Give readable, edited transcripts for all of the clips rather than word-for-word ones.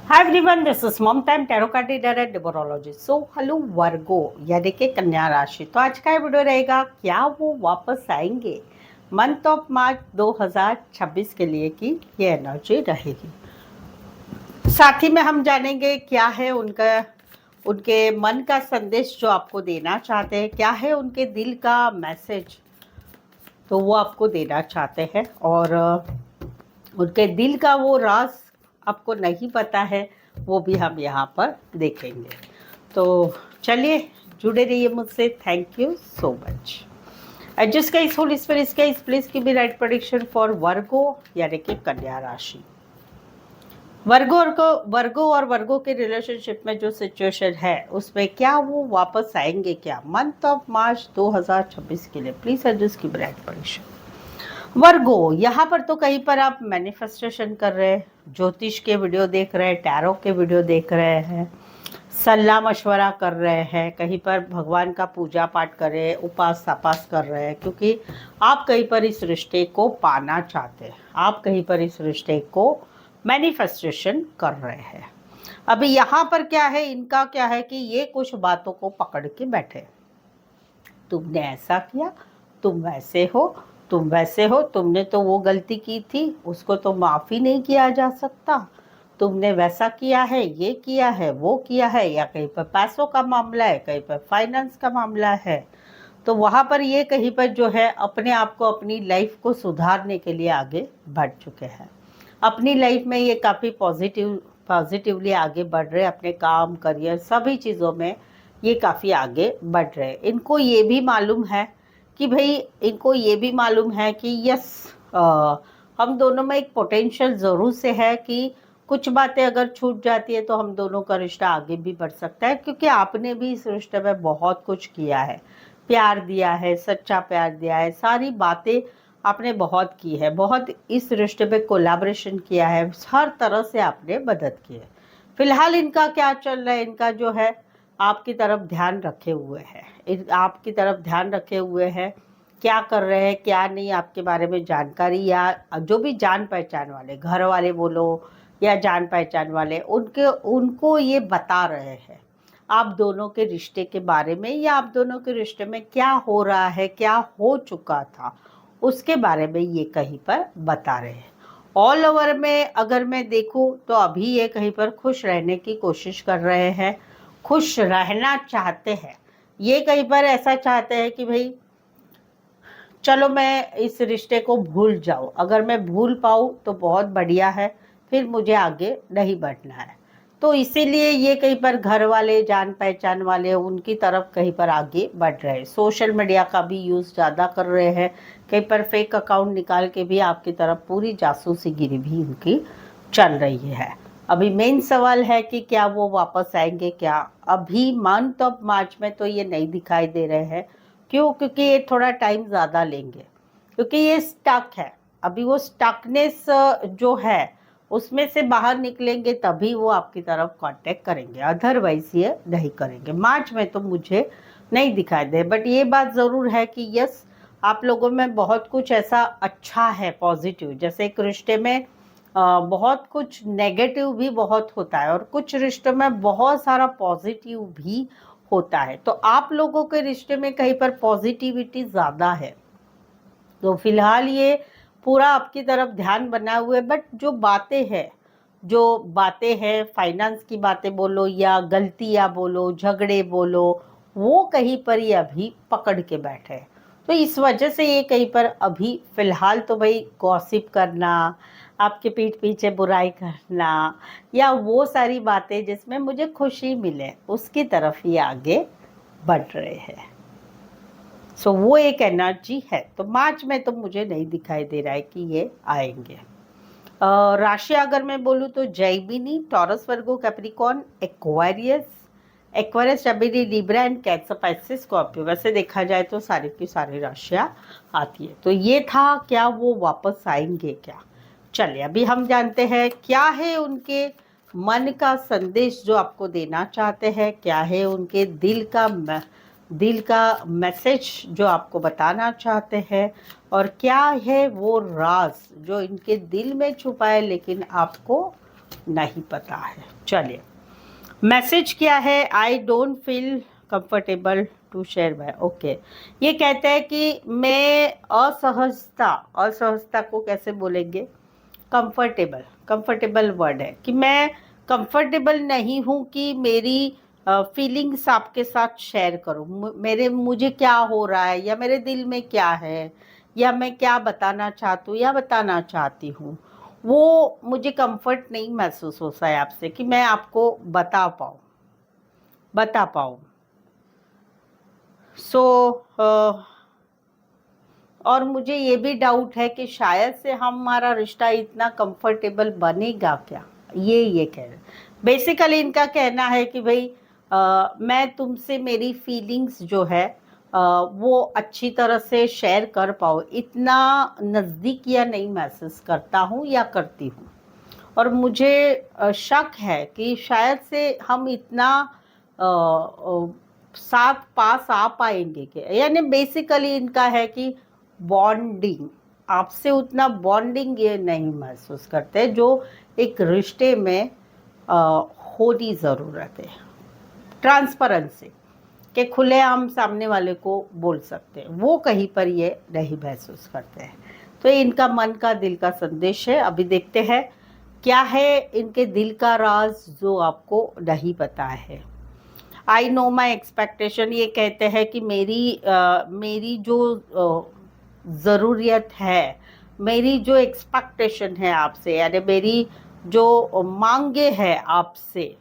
Hi everyone, this is Mom Time Tarot Card Reader and Numerologist. So hello वर्गो यानी कि कन्या राशि। तो आज का ये वीडियो रहेगा क्या वो वापस आएंगे मंथ ऑफ मार्च 2026 के लिए की ये एनर्जी रहेगी। साथ ही में हम जानेंगे क्या है उनके मन का संदेश जो आपको देना चाहते हैं, क्या है उनके दिल का मैसेज तो वो आपको देना चाहते हैं, और उनके दिल का वो राज आपको नहीं पता है वो भी हम यहाँ पर देखेंगे। तो चलिए जुड़े रहिए मुझसे। Thank you so much. Adjust का इस होल स्पिरिट प्लीज की भी राइट प्रेडिक्शन फॉर वर्गो यानी कि कन्या राशि। वर्गो और वर्गो के रिलेशनशिप में जो सिचुएशन है उसमें क्या वो वापस आएंगे क्या मंथ ऑफ मार्च 2026 के लिए। प्लीज एडजस्ट की भी राइट प्रेडिक्शन। वर्गो, यहाँ पर तो कहीं पर आप मैनिफेस्टेशन कर रहे हैं, ज्योतिष के वीडियो देख रहे हैं, टैरो के वीडियो देख रहे हैं, सलाह मशवरा कर रहे हैं, कहीं पर भगवान का पूजा पाठ कर रहे हैं, उपास तपास कर रहे हैं, क्योंकि आप कहीं पर इस रिश्ते को पाना चाहते हैं, आप कहीं पर इस रिश्ते को मैनिफेस्टेशन कर रहे हैं। अभी यहाँ पर क्या है, इनका क्या है कि ये कुछ बातों को पकड़ के बैठे। तुमने ऐसा किया, तुम वैसे हो, तुम वैसे हो, तुमने तो वो गलती की थी, उसको तो माफ़ी नहीं किया जा सकता, तुमने वैसा किया है, ये किया है, वो किया है, या कहीं पर पैसों का मामला है, कहीं पर फाइनेंस का मामला है। तो वहाँ पर ये कहीं पर जो है अपने आप को, अपनी लाइफ को सुधारने के लिए आगे बढ़ चुके हैं। अपनी लाइफ में ये काफ़ी पॉजिटिवली आगे बढ़ रहे हैं, अपने काम, करियर, सभी चीज़ों में ये काफ़ी आगे बढ़ रहे हैं। इनको ये भी मालूम है कि भाई, इनको ये भी मालूम है कि यस, हम दोनों में एक पोटेंशियल ज़रूर से है कि कुछ बातें अगर छूट जाती है तो हम दोनों का रिश्ता आगे भी बढ़ सकता है, क्योंकि आपने भी इस रिश्ते में बहुत कुछ किया है, प्यार दिया है, सच्चा प्यार दिया है, सारी बातें आपने बहुत की है, बहुत इस रिश्ते में कोलैबोरेशन किया है, हर तरह से आपने मदद की है। फिलहाल इनका क्या चल रहा है, इनका जो है आपकी तरफ ध्यान रखे हुए हैं, आपकी तरफ ध्यान रखे हुए हैं, क्या कर रहे हैं क्या नहीं आपके बारे में जानकारी, या जो भी जान पहचान वाले, घर वाले बोलो या जान पहचान वाले, उनको ये बता रहे हैं आप दोनों के रिश्ते के बारे में, या आप दोनों के रिश्ते में क्या हो रहा है, क्या हो चुका था, उसके बारे में ये कहीं पर बता रहे हैं। ऑल ओवर में अगर मैं देखूं तो अभी ये कहीं पर खुश रहने की कोशिश कर रहे हैं, खुश रहना चाहते हैं। ये कहीं पर ऐसा चाहते हैं कि भाई चलो मैं इस रिश्ते को भूल जाऊं, अगर मैं भूल पाऊं तो बहुत बढ़िया है, फिर मुझे आगे नहीं बढ़ना है। तो इसीलिए ये कहीं पर घर वाले, जान पहचान वाले, उनकी तरफ कहीं पर आगे बढ़ रहे हैं। सोशल मीडिया का भी यूज़ ज़्यादा कर रहे हैं, कहीं पर फेक अकाउंट निकाल के भी आपकी तरफ पूरी जासूसीगिरी भी उनकी चल रही है। अभी मेन सवाल है कि क्या वो वापस आएंगे क्या। अभी मंथ ऑफ मार्च में तो ये नहीं दिखाई दे रहे हैं। क्यों? क्योंकि ये थोड़ा टाइम ज़्यादा लेंगे, क्योंकि ये स्टक है। अभी वो स्टकनेस जो है उसमें से बाहर निकलेंगे तभी वो आपकी तरफ कांटेक्ट करेंगे, अदरवाइज ये नहीं करेंगे। मार्च में तो मुझे नहीं दिखाई दे, बट ये बात ज़रूर है कि यस, आप लोगों में बहुत कुछ ऐसा अच्छा है, पॉजिटिव। जैसे एक रिश्ते में बहुत कुछ नेगेटिव भी बहुत होता है, और कुछ रिश्तों में बहुत सारा पॉजिटिव भी होता है। तो आप लोगों के रिश्ते में कहीं पर पॉजिटिविटी ज़्यादा है, तो फिलहाल ये पूरा आपकी तरफ ध्यान बना हुए। बट जो बातें हैं, फाइनेंस की बातें बोलो या गलतियाँ बोलो, झगड़े बोलो, वो कहीं पर ये अभी पकड़ के बैठे हैं। तो इस वजह से ये कहीं पर अभी फिलहाल तो भाई गॉसिप करना, आपके पीठ पीछे बुराई करना, या वो सारी बातें जिसमें मुझे खुशी मिले, उसकी तरफ ये आगे बढ़ रहे हैं। सो वो एक एनर्जी है। तो मार्च में तो मुझे नहीं दिखाई दे रहा है कि ये आएंगे। राशि अगर मैं बोलूँ तो जैमिनी, टॉरस, वर्गो, कैप्रिकॉर्न, एक्वेरियस, जमिनी, Libra and cancer, Pisces, Scorpio. वैसे देखा जाए तो सारी की सारी राशियाँ आती है। तो ये था क्या वो वापस आएंगे क्या। चलिए अभी हम जानते हैं क्या है उनके मन का संदेश जो आपको देना चाहते हैं, क्या है उनके दिल का मैसेज जो आपको बताना चाहते हैं, और क्या है वो राज जो इनके दिल में छुपा है लेकिन आपको नहीं पता है। चलिए, मैसेज क्या है? I don't feel comfortable to share my, okay. ये कहते हैं कि मैं असहजता को कैसे बोलेंगे? कंफर्टेबल, कंफर्टेबल वर्ड है कि मैं कंफर्टेबल नहीं हूँ कि मेरी फीलिंग्स आपके साथ शेयर करूँ। मुझे क्या हो रहा है, या मेरे दिल में क्या है, या मैं क्या बताना चाहती हूँ या बताना चाहती हूँ, वो मुझे कंफर्ट नहीं महसूस होता है आपसे कि मैं आपको बता पाऊँ। सो और मुझे ये भी डाउट है कि शायद से हमारा रिश्ता इतना कंफर्टेबल बनेगा क्या, ये कह रहे। बेसिकली इनका कहना है कि भाई मैं तुमसे मेरी फीलिंग्स जो है वो अच्छी तरह से शेयर कर पाऊँ, इतना नज़दीक या नहीं महसूस करता हूँ या करती हूँ। और मुझे शक है कि शायद से हम इतना साथ पास आ पाएंगे क्या, यानी बेसिकली इनका है कि बॉन्डिंग, आपसे उतना बॉन्डिंग ये नहीं महसूस करते जो एक रिश्ते में होनी ज़रूरत है। ट्रांसपेरेंसी के खुलेआम सामने वाले को बोल सकते हैं, वो कहीं पर ये नहीं महसूस करते हैं। तो ये इनका मन का दिल का संदेश है। अभी देखते हैं क्या है इनके दिल का राज जो आपको नहीं पता है। आई नो माई एक्सपेक्टेशन, ये कहते हैं कि मेरी जो ज़रूरियत है, मेरी जो एक्सपेक्टेशन है आपसे, यानी मेरी जो मांगे हैं आपसे,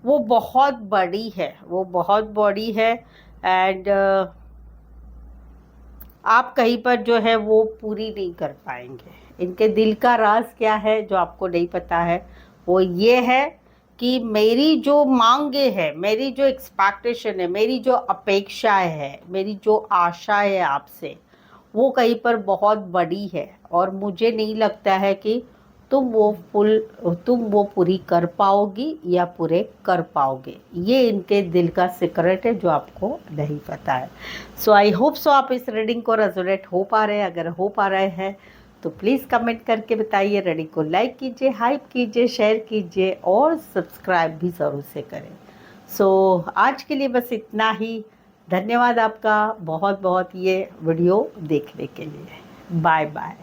वो बहुत बड़ी है, वो बहुत बड़ी है। एंड आप कहीं पर जो है वो पूरी नहीं कर पाएंगे। इनके दिल का राज क्या है जो आपको नहीं पता है? वो ये है कि मेरी जो मांगे है, मेरी जो एक्सपेक्टेशन है, मेरी जो अपेक्षाएं है, मेरी जो आशा है आपसे, वो कहीं पर बहुत बड़ी है और मुझे नहीं लगता है कि तुम वो पूरी कर पाओगी या पूरे कर पाओगे। ये इनके दिल का सीक्रेट है जो आपको नहीं पता है। सो आई होप सो आप इस रीडिंग को रेजोनेट हो पा रहे हैं। अगर हो पा रहे हैं तो प्लीज़ कमेंट करके बताइए। रीडिंग को लाइक कीजिए, हाइप कीजिए, शेयर कीजिए और सब्सक्राइब भी ज़रूर से करें। सो आज के लिए बस इतना ही। धन्यवाद आपका बहुत बहुत ये वीडियो देखने के लिए। Bye bye.